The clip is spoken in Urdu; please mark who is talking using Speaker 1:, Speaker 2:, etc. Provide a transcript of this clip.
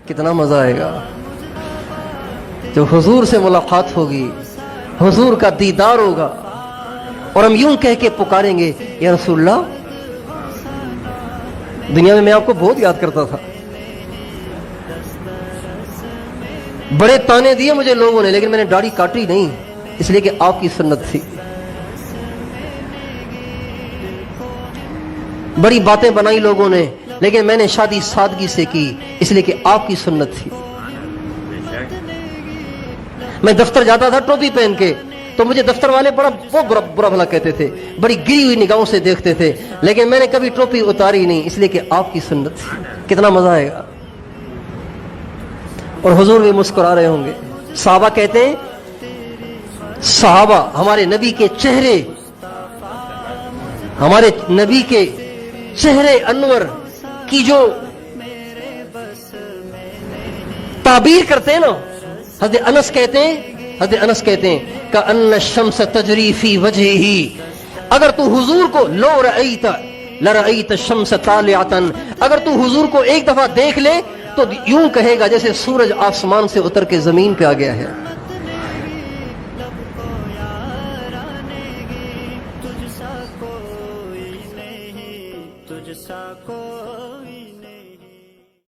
Speaker 1: کتنا مزہ آئے گا جب حضور سے ملاقات ہوگی، حضور کا دیدار ہوگا، اور ہم یوں کہہ کے پکاریں گے یا رسول اللہ. دنیا میں آپ کو بہت یاد کرتا تھا، بڑے تانے دیے مجھے لوگوں نے، لیکن میں نے داڑھی کاٹی نہیں، اس لیے کہ آپ کی سنت تھی. بڑی باتیں بنائی لوگوں نے، لیکن میں نے شادی سادگی سے کی، اس لیے کہ آپ کی سنت تھی. میں دفتر جاتا تھا ٹوپی پہن کے، تو مجھے دفتر والے بہت برا بھلا کہتے تھے، بڑی گری ہوئی نگاہوں سے دیکھتے تھے، لیکن میں نے کبھی ٹوپی اتاری نہیں، اس لیے کہ آپ کی سنت تھی. کتنا مزہ آئے گا. اور حضور بھی مسکرا رہے ہوں گے. صحابہ کہتے ہیں، صحابہ ہمارے نبی کے چہرے، ہمارے نبی کے چہرے انور کی جو تعبیر کرتے ہیں نا، حضرت انس کہتے ہیں کأن الشمس تجری فی وجہہ، اگر تو حضور کو لو رأیت لرأیت الشمس طالعۃ، اگر تو حضور کو ایک دفعہ دیکھ لے تو یوں کہے گا جیسے سورج آسمان سے اتر کے زمین پہ آ گیا ہے.
Speaker 2: تجھ سا کوئی